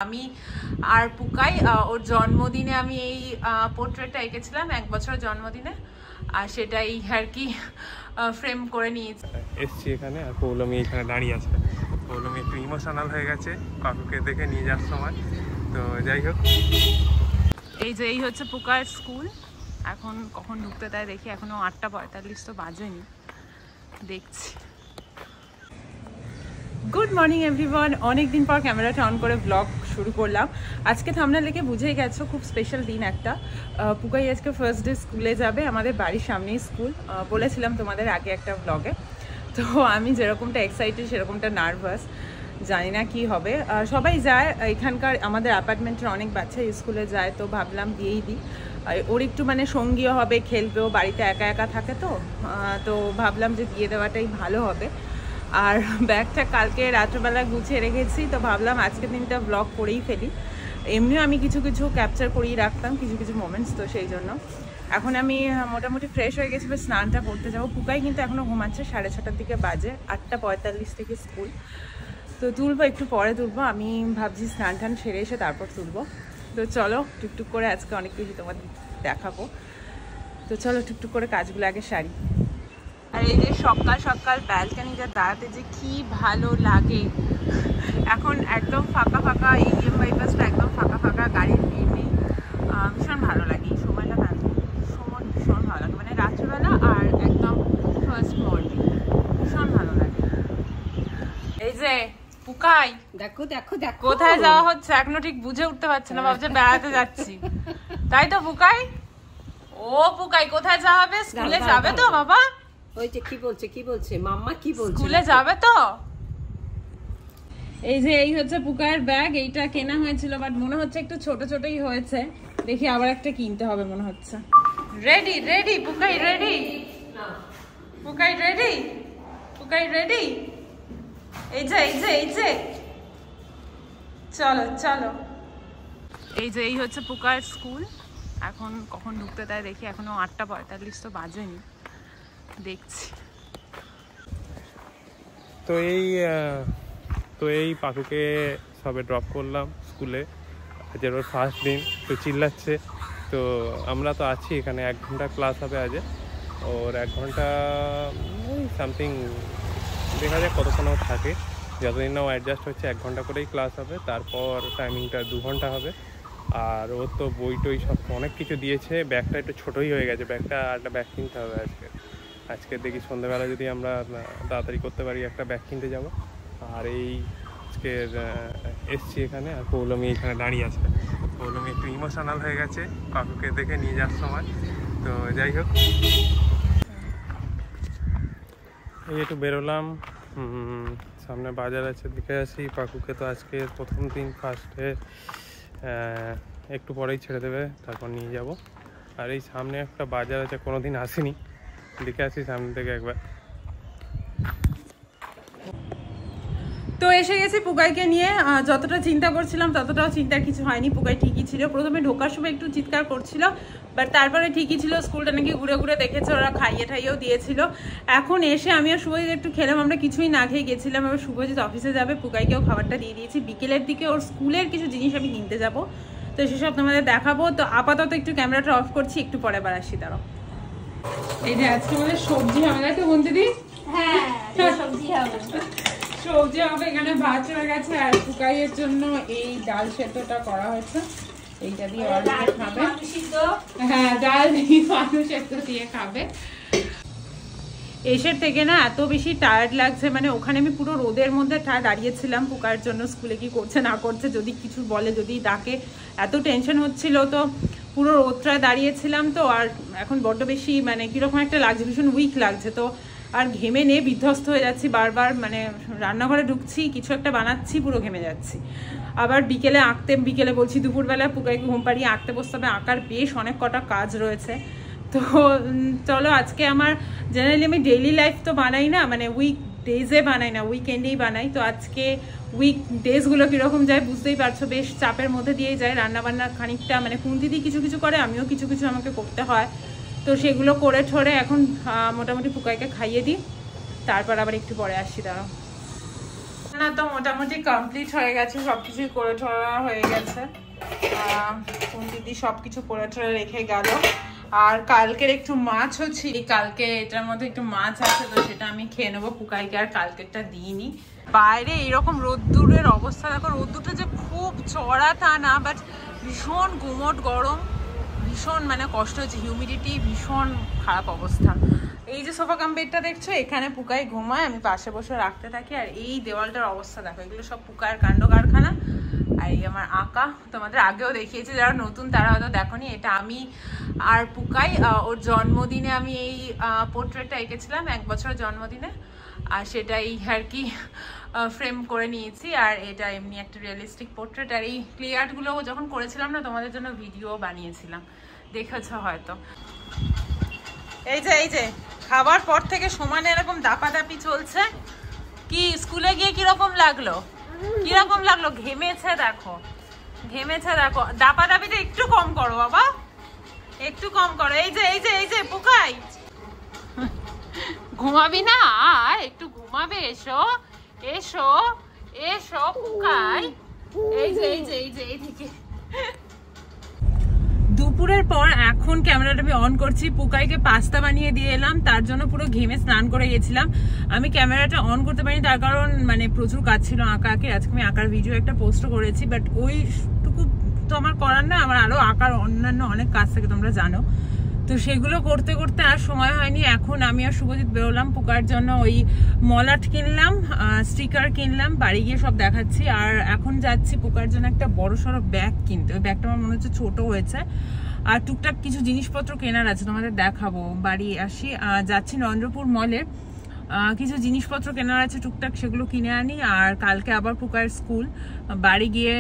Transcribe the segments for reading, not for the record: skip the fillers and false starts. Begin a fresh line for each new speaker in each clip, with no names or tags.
আমি আর পুকাই ওর জন্মদিনে আমি এই পোর্ট্রেটটা এঁকেছিলাম 1 বছরের জন্মদিনে, আর সেটাই আর কি ফ্রেম করে নিয়েছি।
এসছি এখানে আর পৌলমি এখানে দাঁড়িয়ে আছে। পৌলমি একটু ইমোশনাল হয়ে গেছে কাকুকে দেখে নিয়ে যাওয়ার সময়। তো যাই হোক,
এই হচ্ছে পুকার স্কুল। এখন কখন ঢুকতে দেয় দেখি, এখনো 8:45 তো বাজেনি, দেখছি। গুড মর্নিং এভরিওয়ান, অনেকদিন পর ক্যামেরাটা অন করে ব্লগ শুরু করলাম। আজকে থাম্বনেল দেখে বুঝেই গেছো খুব স্পেশাল দিন একটা। পুকাই আজকে ফার্স্ট ডে স্কুলে যাবে, আমাদের বাড়ির সামনেই স্কুল। বলেছিলাম তোমাদের আগে একটা ব্লগে। তো আমি যেরকমটা এক্সাইটেড সেরকমটা নার্ভাস, জানি না কি হবে। সবাই যায় এখানকার, আমাদের অ্যাপার্টমেন্টের অনেক বাচ্চা স্কুলে যায়, তো ভাবলাম দিয়েই দিই। ওর একটু মানে সঙ্গীও হবে, খেলবেও, বাড়িতে একা একা থাকে তো ভাবলাম যে দিয়ে দেওয়াটাই ভালো হবে। আর ব্যাগটা কালকে রাত্রেবেলা গুছিয়ে রেখেছি, তো ভাবলাম আজকের দিনটা ব্লগ করেই ফেলি। এমনিও আমি কিছু কিছু ক্যাপচার করেই রাখতাম, কিছু কিছু মোমেন্টস, তো সেই জন্য এখন আমি মোটামুটি ফ্রেশ হয়ে গেছি, স্নানটা করতে যাবো। পুকাই কিন্তু এখনও ঘুমাচ্ছে, 6:30টার দিকে বাজে, 8:45 থেকে স্কুল। তো তুলবো, একটু পরে তুলবো। আমি ভাবছি স্নান টান সেরে এসে তারপর তুলবো। তো চলো টুকটুক করে আজকে অনেক কিছু তোমাদের দেখাবো। তো চলো টুকটুক করে কাজগুলো আগে সারি। আর এই যে সকাল সকাল ব্যালকানিতে দাঁড়াতে যে কি ভালো লাগে। এখন একদম ফাঁকা ফাঁকা, এই বাইপাসটা একদম ফাঁকা ফাঁকা, গাড়ির ভিড় নেই। ভীষণ ভালো লাগে এই সময়টা, ভীষণ ভালো লাগে, মানে রাত্রিবেলা আর একদম ফার্স্ট মর্নিং, ভীষণ ভালো লাগে। এই যে পুকাই,
দেখো দেখো দেখো
কোথায় যাওয়া হচ্ছে এখনো ঠিক বুঝে উঠতে পারছে না, ভাবছে বেড়াতে যাচ্ছি, তাই তো পুকাই? ও পুকাই, কোথায় যাওয়া হবে? স্কুলে যাবে তো বাবা?
ওই যে কি বলছে মাম্মা, কি বলছে?
স্কুলে যাবে তো? এই হচ্ছে পুকায়ের ব্যাগ। এইটা কেনা হয়েছিল, বাট মনে হচ্ছে একটু ছোট ছোটই হয়েছে, দেখি আবার একটা কিনতে হবে মনে হচ্ছে। Ready ready Pukai, ready Pukai, ready Pukai, ready. এই যে চলো চলো। এই হচ্ছে পুকায়ের স্কুল। এখন কখন ঢুকতে দেয় দেখি, এখনো 8:45 তো বাজেনি, দেখছি।
তো এই পাকুকে সবে ড্রপ করলাম স্কুলে, আজ ওর ফার্স্ট দিন। তো চিল্লাচ্ছে, তো আমরা তো আছি এখানে। 1 ঘন্টা ক্লাস হবে আজ ওর, 1 ঘন্টা সামথিং, দেখা যাক কতক্ষণ ও থাকে। যতদিন না ও অ্যাডজাস্ট হচ্ছে 1 ঘন্টা করেই ক্লাস হবে, তারপর টাইমিংটা 2 ঘন্টা হবে। আর ওর তো বই টই সব অনেক কিছু দিয়েছে। ব্যাগটা একটু ছোটোই হয়ে গেছে, ব্যাগটা একটা ব্যাগ কিনতে হবে আজকে দেখি সন্ধ্যাবেলা যদি আমরা তাড়াতাড়ি করতে পারি একটা ব্যাগ কিনতে যাব। আর এই আজকে এসছি এখানে আর পৌলমি এখানে দাঁড়িয়ে আছে। পৌলমি একটু ইমোশনাল হয়ে গেছে কাকুকে দেখে নিয়ে যাওয়ার সময়। তো যাই হোক, এই একটু বেরোলাম, সামনে বাজার আছে, দেখে আসি। পাকুকে তো আজকে প্রথম দিন ফার্স্টে, একটু পরেই ছেড়ে দেবে, তারপর নিয়ে যাব। আর এই সামনে একটা বাজার আছে, কোনোদিন আসিনি, দেখে আসি সামনে থেকে একবার।
তো এসে গেছি পুকাইকে নিয়ে। যতটা চিন্তা করছিলাম ততটাও চিন্তার কিছু হয়নি, পুকাই ঠিকই ছিল। প্রথমে ঢোকার সময় একটু চিৎকার করছিল, বাট তারপরে ঠিকই ছিল। স্কুলটা নাকি ঘুরে ঘুরে দেখেছে, ওরা খাইয়ে ঠাইয়েও দিয়েছিল। এখন এসে আমি আর শুভজিৎ একটু খেলাম, আমরা কিছুই না খেয়ে গেছিলাম। এবার শুভজিৎ অফিসে যাবে, পুকাইকেও খাবারটা দিয়ে দিয়েছি। বিকেলের দিকে ওর স্কুলের কিছু জিনিস আমি কিনতে যাব, তো সেসব তোমাদের দেখাবো। তো আপাতত একটু ক্যামেরাটা অফ করছি, একটু পরে আবার আসি। দাঁড়াও, এই যে আজকে আমাদের সবজি হবে, তাই তো বলতে দিই?
হ্যাঁ, সবজি হবে,
সবজি হবে। এখানে ভাত হয়ে গেছে, আর পুকাইয়ের জন্য এই ডাল সেদ্ধটা করা হয়েছে, এইটা দিয়ে অল্প খাবে। হ্যাঁ, ডাল দিয়ে আলু সেদ্ধ দিয়ে খাবে। এসের থেকে না এত বেশি টায়ার্ড লাগছে, মানে ওখানে আমি পুরো রোদের মধ্যে দাঁড়িয়েছিলাম পুকার জন্য। স্কুলে কি করছে না করছে, যদি কিছু বলে, যদি ডাকে, এত টেনশন হচ্ছিল। তো পুরো রোদটায় দাঁড়িয়েছিলাম। তো আর এখন বড্ড বেশি মানে কীরকম একটা লাগছে, ভীষণ উইক লাগছে। তো আর ঘেমে নিয়ে বিধ্বস্ত হয়ে যাচ্ছি বারবার, মানে রান্নাঘরে ঢুকছি, কিছু একটা বানাচ্ছি, পুরো ঘেমে যাচ্ছি। আবার বিকেলে বলছি দুপুরবেলা পুকাইকে ঘুম পাড়িয়ে আঁকতে বসতে হবে। আঁকার বেশ অনেক কটা কাজ রয়েছে। তো চলো, আজকে আমার জেনারেলি আমি ডেইলি লাইফ তো বানাই না, মানে উইক ডেজে বানাই না, উইকেন্ডেই বানাই। তো আজকে উইক ডেজগুলো কীরকম যায় বুঝতেই পারছো, বেশ চাপের মধ্যে দিয়েই যায়। রান্নাবান্না খানিকটা মানে কুন্তিদি কিছু কিছু করে, আমিও কিছু কিছু আমাকে করতে হয়। তো সেগুলো করে ঠরে এখন মোটামুটি পুকাইকে খাইয়ে দিই, তারপর আবার একটু পরে আসছি। দাঁড়াও, না তো মোটামুটি কমপ্লিট হয়ে গেছে, সবকিছুই করে ঠোরা হয়ে গেছে। দিদি সবকিছু করে ঠোরা রেখে গেল। আর কালকের একটু মাছ হচ্ছে, কালকে এটার মধ্যে একটু মাছ আছে, তো সেটা আমি খেয়ে নেবো। পুকাইকে আর কালকেরটা দিইনি। বাইরে এইরকম রোদ্দুরের অবস্থা দেখো, রোদ্দুরটা যে খুব চড়া তা না, বাট ভীষণ গুমোট গরম, ভীষণ মানে কষ্ট হচ্ছে, হিউমিডিটি ভীষণ খারাপ অবস্থা। এই যে সোফা কাম বেডটা দেখছো, এখানে পুকাই ঘুমায়, আমি পাশে বসে রাখতে থাকি। আর এই দেওয়ালটার অবস্থা দেখো, এগুলো সব পুকায়ের কাণ্ড কারখানা। আর এই আমার আঁকা, তোমাদের আগেও দেখিয়েছি, যারা নতুন তারা হয়তো দেখোনি। এটা আমি আর পুকাই, ওর জন্মদিনে আমি এই পোর্ট্রেটটা এঁকেছিলাম, 1 বছরের জন্মদিনে। আর সেটাই আর কি ফ্রেম করে নিয়েছি। আর এটা এমনি একটা রিয়েলিস্টিক পোর্ট্রেট। আর এই ক্লে আর্টগুলো যখন করেছিলাম না, তোমাদের জন্য ভিডিও বানিয়েছিলাম, দেখেছো হয়তো। এই যে খাবার পর থেকে সমানে এরকম দাপাদাপি চলছে। কি স্কুলে গিয়ে কিরকম লাগলো? কিরকম লাগলো? ঘেমেছে দেখো, ঘেমেছে দেখো। দাপাদাপিটা একটু কম করো বাবা, একটু কম করো। এই যে পুকাই, ঘুমাবি না? আর একটু ঘুমাবে। এসো এসো এসো পুকাই। এই যে এইদিকে। দুপুরের পর এখন ক্যামেরাটা আমি অন করছি। পুকাইকে পাস্তা বানিয়ে দিয়ে এলাম, তার জন্য পুরো ঘেমে স্নান করে গেছিলাম। আমি ক্যামেরাটা অন করতে পারিনি, তার কারণ মানে প্রচুর কাজ ছিল আঁকাকে। আজকে আমি আঁকার ভিডিও একটা পোস্ট করেছি, বাট ওইটুকু তো আমার করার না, আমার আরো আঁকার অন্যান্য অনেক কাজ থাকে, তোমরা জানো। তো সেগুলো করতে করতে আর সময় হয়নি। এখন আমি আর শুভজিৎ বেরোলাম পুকার জন্য, ওই মলাট কিনলাম, স্টিকার কিনলাম, বাড়ি গিয়ে সব দেখাচ্ছি। আর এখন যাচ্ছি পুকার জন্য একটা বড় সড়ো ব্যাগ কিনতে। ওই ব্যাগটা আমার মনে হচ্ছে ছোট হয়েছে। আর টুকটাক কিছু জিনিসপত্র কেনার আছে, তোমাদের দেখাবো বাড়ি আসি। যাচ্ছি নরেন্দ্রপুর মলে, কিছু জিনিসপত্র কেনার আছে টুকটাক, সেগুলো কিনে আনি। আর কালকে আবার পুকার স্কুল, বাড়ি গিয়ে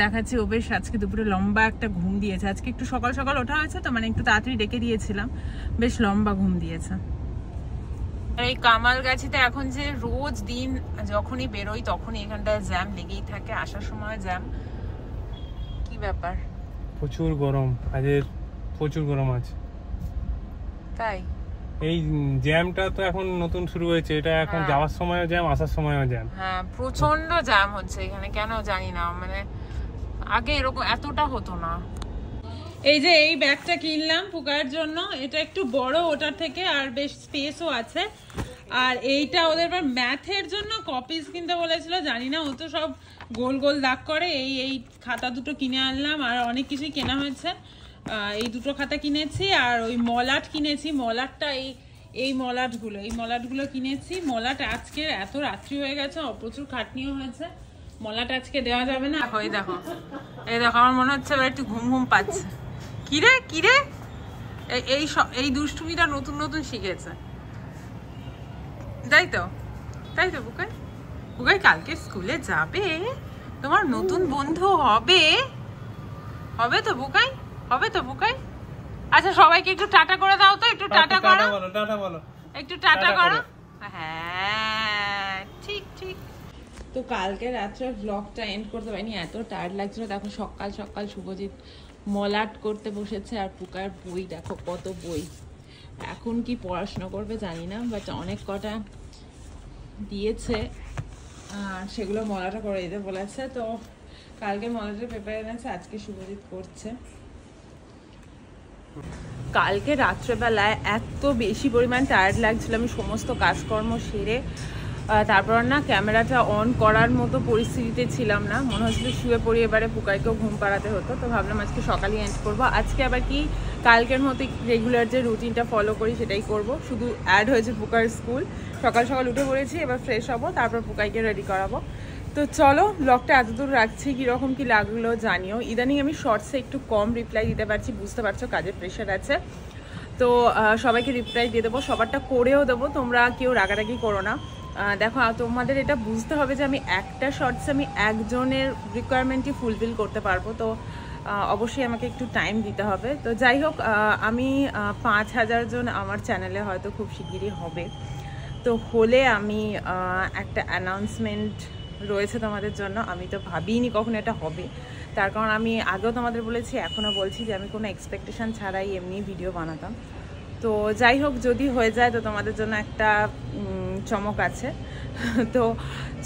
দেখাচ্ছি। ও বেশ আজকে দুপুরে লম্বা একটা ঘুম দিয়েছে। আজকে একটু সকাল সকাল ওঠা হয়েছে তো, মানে একটু তাড়াতাড়ি ডেকে দিয়েছিলাম, বেশ লম্বা ঘুম দিয়েছে। আর এই কামালগাছিতে এখন যে রোজ দিন যখনই বেরোই তখনই এখানটায় জ্যাম লেগেই থাকে, আসার সময় জ্যাম। কি ব্যাপার?
প্রচুর গরম, আজের প্রচুর গরম আছে।
তাই
এই জ্যামটা তো এখন নতুন শুরু হয়েছে, এটা এখন যাওয়ার সময়ও জ্যাম, আসার সময়ও জ্যাম।
হ্যাঁ, প্রচন্ড জ্যাম হচ্ছে এখানে, কেন জানি না, মানে আগে এরকম এতটা হতো না। এই যে এই ব্যাগটা কিনলাম পুকার জন্য, এটা একটু বড় ওটার থেকে, আর বেশ স্পেসও আছে। আর এইটা ওদের ম্যাথের জন্য কপিস কিনতে বলেছিল, জানি না, ও তো সব গোল গোল দাগ করে। এই খাতা দুটো কিনে আনলাম, আর অনেক কিছুই কেনা হয়েছে। এই দুটো খাতা কিনেছি, আর ওই মলাট কিনেছি। মলাটটা এই মলাটগুলো কিনেছি। মলাট আজকে এত রাত্রি হয়ে গেছে, প্রচুর খাটনিও হয়েছে, মলাট আজকে দেওয়া যাবে না। এই দেখো আমার মনে হচ্ছে এবার একটু ঘুম ঘুম পাচ্ছে। কিরে এই দুষ্টুমিটা নতুন নতুন শিখেছে, তাই তো বুকাই কালকে স্কুলে যাবে, তোমার নতুন বন্ধু হবে তো বুকাই, হবে তো বুকাই। আচ্ছা সবাইকে একটু টাটা করে দাও তো, একটু টাটা করো, একটু টাটা করো। হ্যাঁ ঠিক। তো কালকে রাত্রে ব্লগটা এন্ড করতে পারিনি, এত টায়ার্ড লাগছিল। দেখো সকাল সকাল শুভজিৎ মলাট করতে বসেছে, আর পুকার বই দেখো কত বই। এখন কি পড়াশোনা করবে জানি না, বাট অনেক কটা দিয়েছে, আর সেগুলো মলাটা করে দিতে বলেছে। তো কালকে মলাটের পেপার এনেছে, আজকে শুভজিৎ করছে। কালকে রাত্রেবেলায় এত বেশি পরিমাণ টায়ার্ড লাগছিল, আমি সমস্ত কাজকর্ম সেরে তারপর না ক্যামেরাটা অন করার মতো পরিস্থিতিতে ছিলাম না, মনে হচ্ছিল শুয়ে পড়ি, এবারে পুকাইকেও ঘুম পাড়াতে হতো। তো ভাবলাম আজকে সকালেই এন্ড করবো। আজকে আবার কি কালকের মতো রেগুলার যে রুটিনটা ফলো করি সেটাই করব, শুধু অ্যাড হয়েছে পুকার স্কুল। সকাল সকাল উঠে পড়েছি, এবার ফ্রেশ হবো, তারপর পুকাইকে রেডি করাবো। তো চলো ব্লগটা এতদূর রাখছি, কীরকম কী লাগলো জানিও। ইদানিং আমি শর্টসে একটু কম রিপ্লাই দিতে পারছি, বুঝতে পারছো কাজের প্রেশার আছে। তো সবাইকে রিপ্লাই দিয়ে দেবো, সবারটা করেও দেবো, তোমরা কেউ রাগারাগি করো না। দেখো তোমাদের এটা বুঝতে হবে যে আমি একটা শর্টসে আমি একজনের রিকোয়ারমেন্টই ফুলফিল করতে পারবো, তো অবশ্যই আমাকে একটু টাইম দিতে হবে। তো যাই হোক, আমি 5000 জন আমার চ্যানেলে হয়তো খুব শিগগিরই হবে। তো হলে আমি একটা অ্যানাউন্সমেন্ট রয়েছে তোমাদের জন্য। আমি তো ভাবিনি কখন এটা হবে, তার কারণ আমি আগেও তোমাদের বলেছি, এখনও বলছি যে আমি কোনো এক্সপেকটেশন ছাড়াই এমনি ভিডিও বানাতাম। তো যাই হোক, যদি হয়ে যায় তো তোমাদের জন্য একটা চমক আছে। তো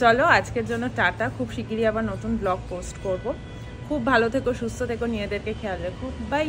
চলো আজকের জন্য টাটা, খুব শিগগিরই আবার নতুন ব্লগ পোস্ট করব। খুব ভালো থেকো, সুস্থ থেকো, নিজেদেরকে খেয়াল রেখো, বাই।